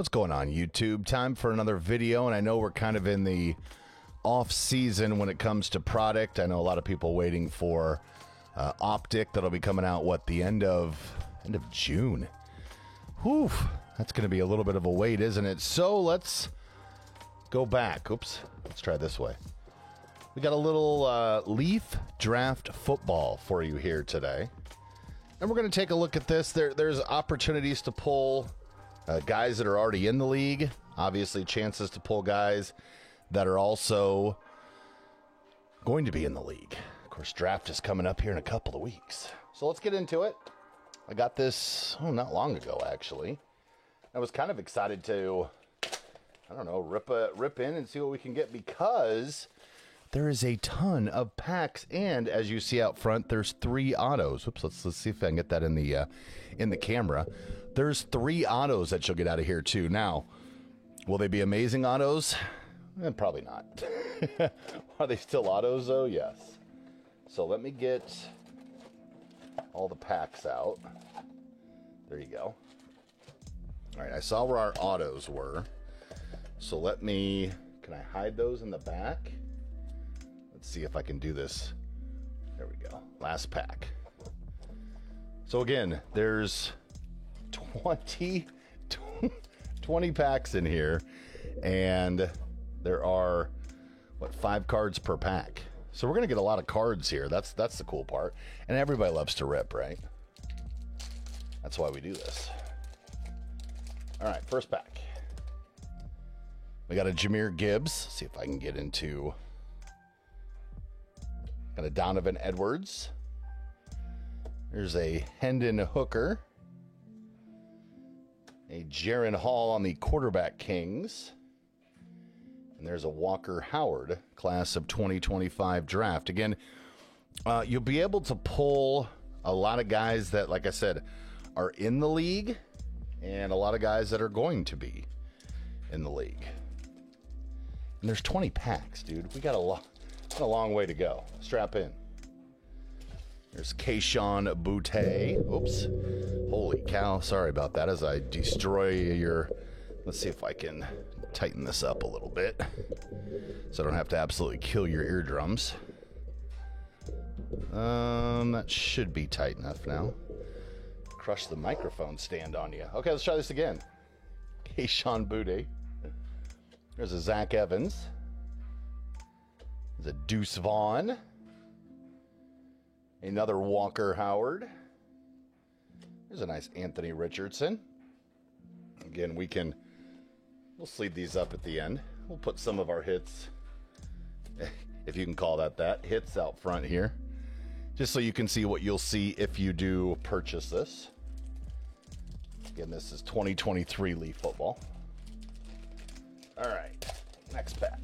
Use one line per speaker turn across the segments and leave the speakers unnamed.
What's going on, YouTube? Time for another video, and I know we're kind of in the off-season when it comes to product. I know a lot of people waiting for Optic that'll be coming out, the end of June. Whew, that's going to be a little bit of a wait, isn't it? So let's go back. Oops, let's try this way. We got a little Leaf Draft football for you here today. And we're going to take a look at this. There's opportunities to pull guys that are already in the league. Obviously, chances to pull guys that are also going to be in the league. Of course, draft is coming up here in a couple of weeks. So let's get into it. I got this, not long ago, actually. I was kind of excited to, rip in and see what we can get because there is a ton of packs, and as you see out front, there's 3 autos. Oops, let's see if I can get that in the camera. There's 3 autos that you'll get out of here too. Now, will they be amazing autos? Probably not. Are they still autos though? Yes. So let me get all the packs out. There you go. All right, I saw where our autos were. So can I hide those in the back? Let's see if I can do this. There we go. Last pack. So again, there's 20 packs in here, and there are 5 cards per pack. So we're gonna get a lot of cards here. That's the cool part. And everybody loves to rip, right? That's why we do this. All right, first pack. We got a Jahmyr Gibbs. See if I can get into. Got a Donovan Edwards. There's a Hendon Hooker. A Jaren Hall on the quarterback Kings. And there's a Walker Howard, class of 2025 draft. Again, you'll be able to pull a lot of guys that, like I said, are in the league, and a lot of guys that are going to be in the league. And there's 20 packs, dude. We got a long way to go. Strap in. There's Kayshon Boutte. Oops. Holy cow. Sorry about that as I destroy your... Let's see if I can tighten this up a little bit so I don't have to absolutely kill your eardrums. That should be tight enough now. Crush the microphone stand on you. Okay, let's try this again. Kayshon Boutte. There's a Zach Evans. There's a Deuce Vaughn. Another Walker Howard. There's a nice Anthony Richardson. Again, we'll sleeve these up at the end. We'll put some of our hits, if you can call that, hits out front here. Just so you can see what you'll see if you do purchase this. Again, this is 2023 Leaf football. All right, next pack.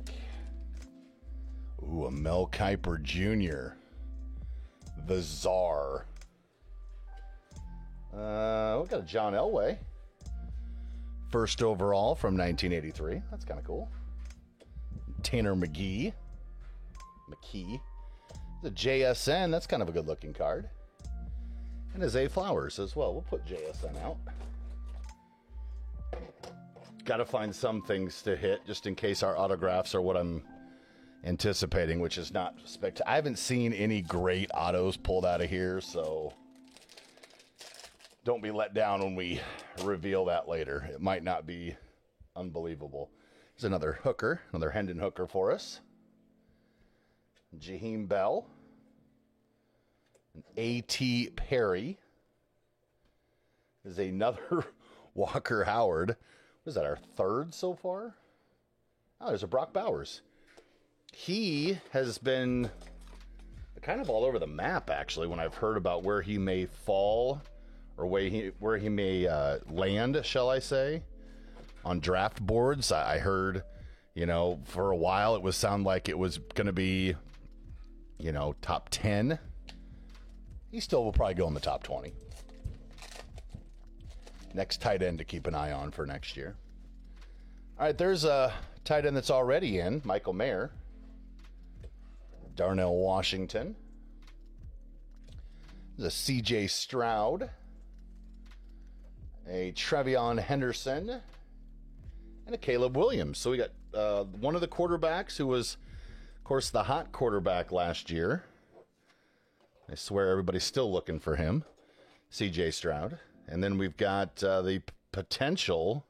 Ooh, a Mel Kiper Jr. The Czar. We got a John Elway. First overall from 1983. That's kind of cool. Tanner McKee. The JSN. That's kind of a good looking card. And a Zay Flowers as well. We'll put JSN out. Got to find some things to hit just in case our autographs are what I'm anticipating, which is not spectacular. I haven't seen any great autos pulled out of here, so don't be let down when we reveal that later. It might not be unbelievable. There's another Hooker, another Hendon Hooker for us. Jaheim Bell. An A.T. Perry. There's another Walker Howard. What is that, our 3rd so far? Oh, there's a Brock Bowers. He has been kind of all over the map, actually, when I've heard about where he may fall or where he may land, shall I say, on draft boards. I heard, for a while it sound like it was going to be, top 10. He still will probably go in the top 20. Next tight end to keep an eye on for next year. All right, there's a tight end that's already in, Michael Mayer. Darnell Washington. There's a C.J. Stroud. A Trevion Henderson. and a Caleb Williams. So we got one of the quarterbacks who was, of course, the hot quarterback last year. I swear everybody's still looking for him, C.J. Stroud. And then we've got the potential,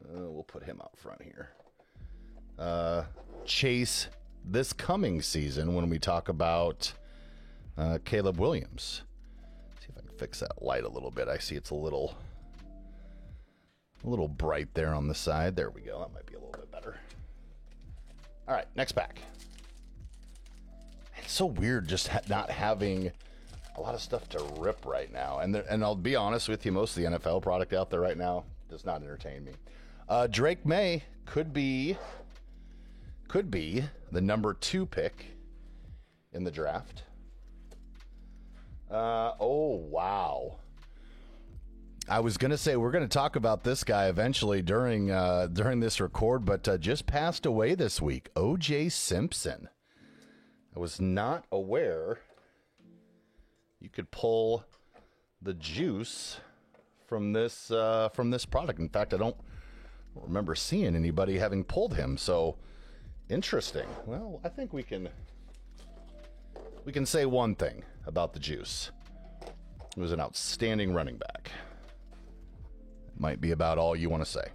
we'll put him out front here, chase this coming season when we talk about Caleb Williams. See if I can fix that light a little bit. I see it's a little bright there on the side. There we go. That might be a little bit better. All right, next pack. It's so weird just not having a lot of stuff to rip right now. And I'll be honest with you, most of the NFL product out there right now does not entertain me. Drake May could be the number 2 pick in the draft. Oh, wow. I was going to say we're going to talk about this guy eventually during this record, but just passed away this week. O.J. Simpson. I was not aware you could pull the juice from this product. In fact, I don't remember seeing anybody having pulled him. So interesting. Well, I think we can say one thing about the juice. He was an outstanding running back. Might be about all you want to say.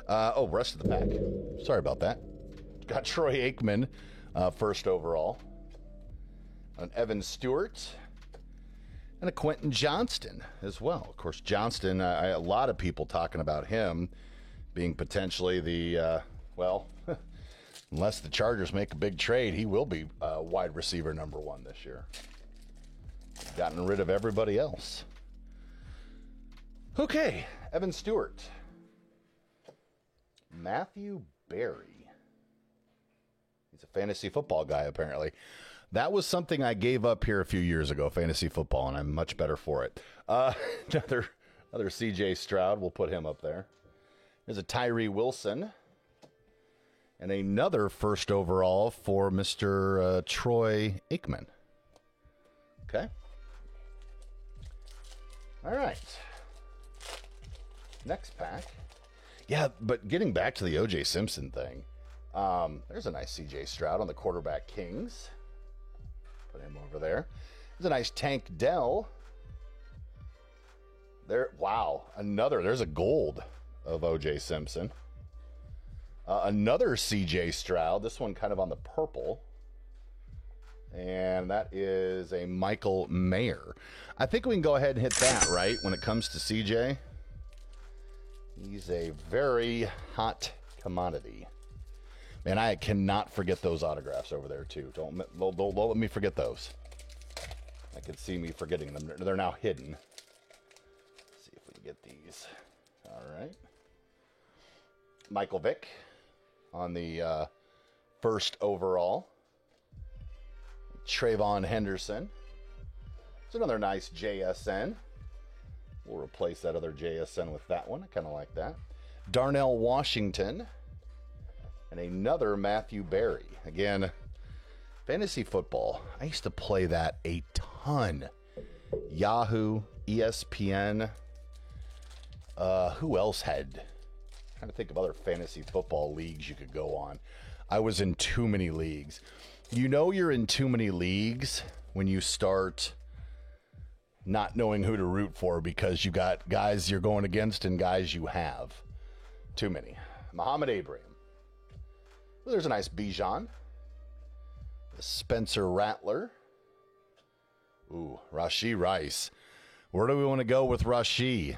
Rest of the pack. Sorry about that. Got Troy Aikman, first overall. An Evan Stewart. And a Quentin Johnston as well. Of course, Johnston, a lot of people talking about him being potentially the, unless the Chargers make a big trade, he will be wide receiver number 1 this year. Gotten rid of everybody else. Okay, Evan Stewart. Matthew Berry. He's a fantasy football guy, apparently. That was something I gave up here a few years ago, fantasy football, and I'm much better for it. Another C.J. Stroud. We'll put him up there. There's a Tyree Wilson. And another first overall for Mr. Troy Aikman. Okay. All right. Next pack. Yeah, but getting back to the O.J. Simpson thing, there's a nice C.J. Stroud on the quarterback Kings. Put him over there. There's a nice Tank Dell. There, wow, there's a gold of O.J. Simpson. Another C.J. Stroud, this one kind of on the purple. And that is a Michael Mayer. I think we can go ahead and hit that, right, when it comes to C.J. He's a very hot commodity. Man, I cannot forget those autographs over there, too. Don't let me forget those. I could see me forgetting them. They're now hidden. Let's see if we can get these. All right. Michael Vick on the first overall. Trayvon Henderson. It's another nice JSN. We'll replace that other JSN with that one. I kind of like that. Darnell Washington. And another Matthew Berry. Again, fantasy football. I used to play that a ton. Yahoo, ESPN. Who else had? I'm trying to think of other fantasy football leagues you could go on. I was in too many leagues. You know you're in too many leagues when you start not knowing who to root for because you got guys you're going against and guys you have. Too many. Muhammad Abraham. Well, there's a nice Bijan. Spencer Rattler. Ooh, Rashee Rice. Where do we want to go with Rashee?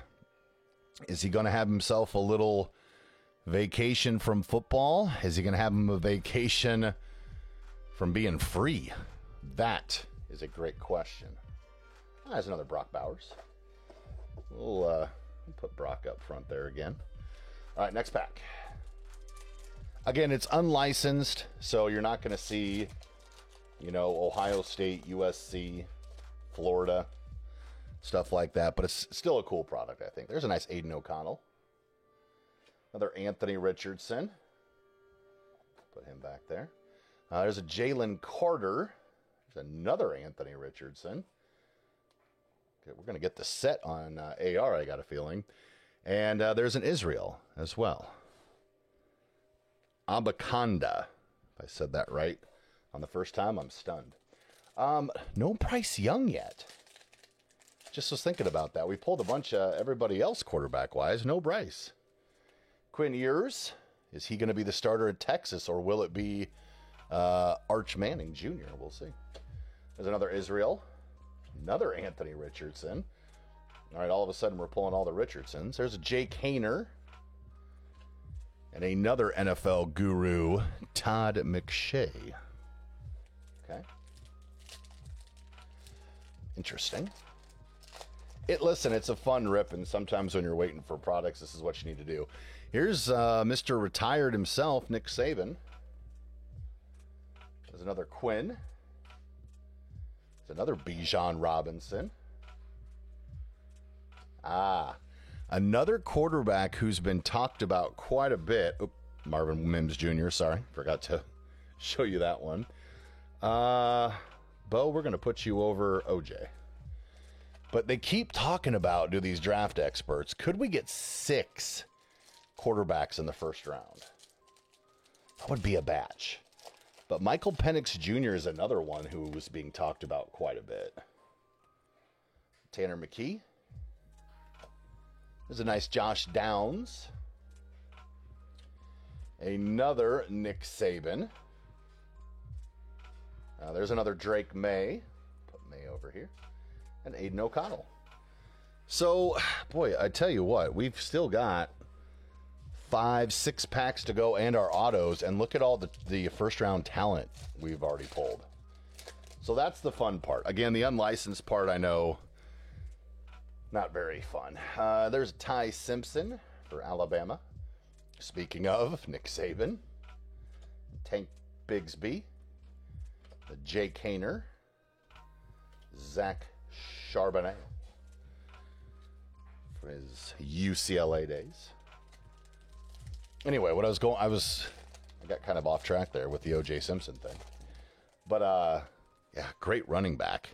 Is he going to have himself a little vacation from football? Is he going to have him a vacation from being free? That is a great question. There's another Brock Bowers. We'll put Brock up front there again. All right, next pack. Again, it's unlicensed, so you're not going to see, Ohio State, USC, Florida, stuff like that. But it's still a cool product, I think. There's a nice Aiden O'Connell. Another Anthony Richardson. Put him back there. There's a Jalen Carter. There's another Anthony Richardson. Okay, we're going to get the set on AR, I got a feeling. And there's an Israel as well. Abaconda. If I said that right on the first time, I'm stunned. No Bryce Young yet. Just was thinking about that. We pulled a bunch of everybody else quarterback-wise. No Bryce. Quinn Ewers. Is he going to be the starter at Texas, or will it be Arch Manning Jr.? We'll see. There's another Israel. Another Anthony Richardson. All right, all of a sudden we're pulling all the Richardsons. There's a Jake Haener. And another NFL guru, Todd McShay. Okay. Interesting. Listen, it's a fun rip, and sometimes when you're waiting for products, this is what you need to do. Here's Mr. Retired himself, Nick Saban. There's another Quinn. There's another Bijan Robinson. Another quarterback who's been talked about quite a bit. Marvin Mims Jr., sorry. Forgot to show you that one. Bo, we're going to put you over OJ. But they keep talking about, do these draft experts, could we get 6 quarterbacks in the first round? That would be a batch. But Michael Penix Jr. is another one who was being talked about quite a bit. Tanner McKee. There's a nice Josh Downs. Another Nick Saban. There's another Drake May. Put May over here. And Aiden O'Connell. So, boy, I tell you what, we've still got 5-6 packs to go and our autos, and look at all the first round talent we've already pulled. So that's the fun part. Again, the unlicensed part, I know, not very fun. There's Ty Simpson for Alabama. Speaking of Nick Saban, Tank Bigsby, the Jake Haener, Zach Charbonnet for his UCLA days. Anyway, I got kind of off track there with the O.J. Simpson thing. But, yeah, great running back.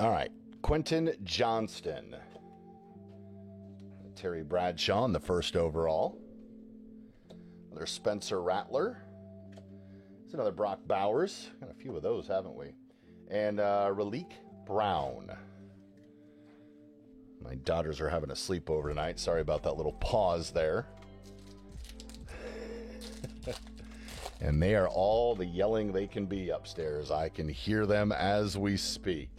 All right, Quentin Johnston. Terry Bradshaw in the first overall. Another Spencer Rattler. It's another Brock Bowers. Got a few of those, haven't we? And Raleek Brown. My daughters are having a sleepover tonight. Sorry about that little pause there. And they are all the yelling they can be upstairs. I can hear them as we speak.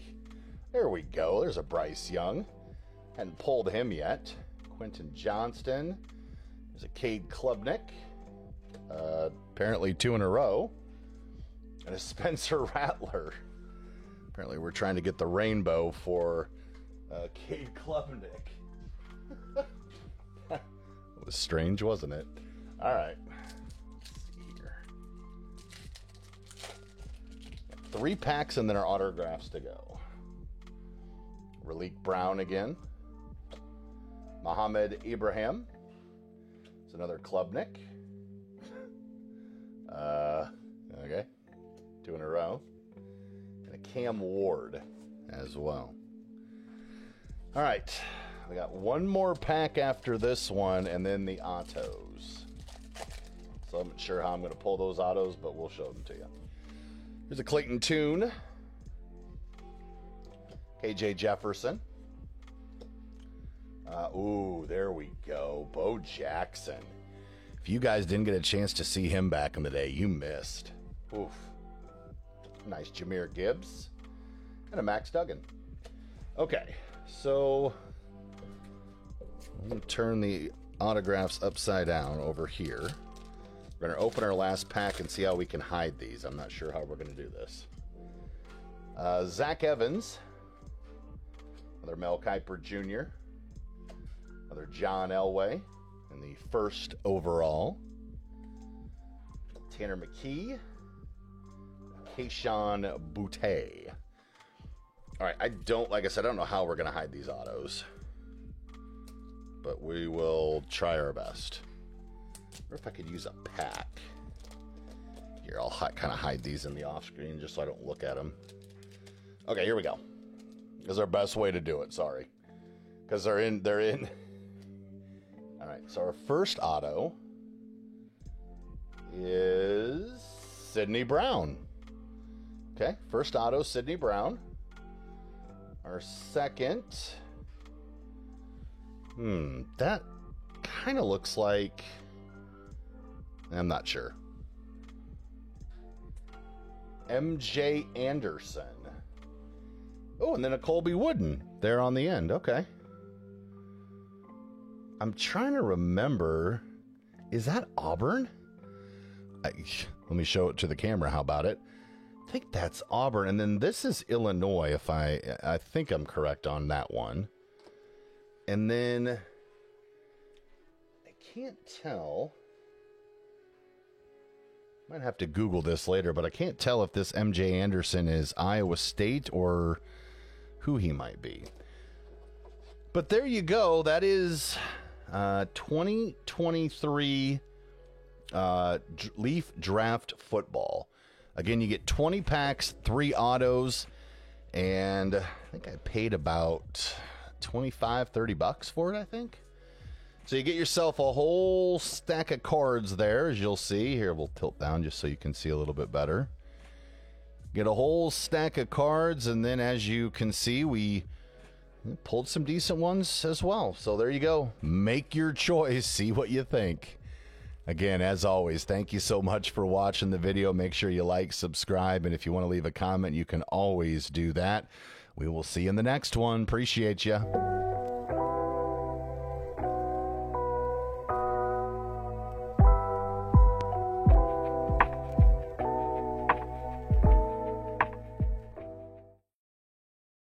There we go. There's a Bryce Young. Hadn't pulled him yet. Quentin Johnston. There's a Cade Klubnik. Apparently 2 in a row. And a Spencer Rattler. Apparently we're trying to get the rainbow for Cade Klubnik. It was strange, wasn't it? All right. Let's see here. 3 packs and then our autographs to go. Raleek Brown again. Mohamed Ibrahim. It's another Klubnik. Okay. 2 in a row. And a Cam Ward as well. All right. We got one more pack after this one and then the autos. So I'm not sure how I'm going to pull those autos, but we'll show them to you. Here's a Clayton Tune. KJ Jefferson. There we go. Bo Jackson. If you guys didn't get a chance to see him back in the day, you missed. Oof. Nice Jahmyr Gibbs. And a Max Duggan. Okay, so I'm going to turn the autographs upside down over here. We're going to open our last pack and see how we can hide these. I'm not sure how we're going to do this. Zach Evans. Another Mel Kiper Jr. Another John Elway in the first overall. Tanner McKee. Keyshawn Boutte. All right, like I said, I don't know how we're going to hide these autos. But we will try our best. I wonder if I could use a pack. Here, I'll kind of hide these in the off screen just so I don't look at them. Okay, here we go. This is our best way to do it, sorry. Because they're in. All right, so our first auto is Sidney Brown. Okay, first auto, Sidney Brown. Our second, that kind of looks like, I'm not sure. MJ Anderson. Oh, and then a Colby Wooden there on the end. Okay. I'm trying to remember. Is that Auburn? Let me show it to the camera. How about it? I think that's Auburn. And then this is Illinois, if I think I'm correct on that one. And then I can't tell. Might have to Google this later, but I can't tell if this MJ Anderson is Iowa State or who he might be. But there you go. That is 2023 Leaf Draft Football. Again, you get 20 packs, 3 autos, and I think I paid about $25-30 for it, I think. So you get yourself a whole stack of cards there, as you'll see. Here, we'll tilt down just so you can see a little bit better. Get a whole stack of cards, and then as you can see, we pulled some decent ones as well. So there you go. Make your choice. See what you think. Again, as always, thank you so much for watching the video. Make sure you like, subscribe, and if you want to leave a comment, you can always do that. We will see you in the next one. Appreciate you.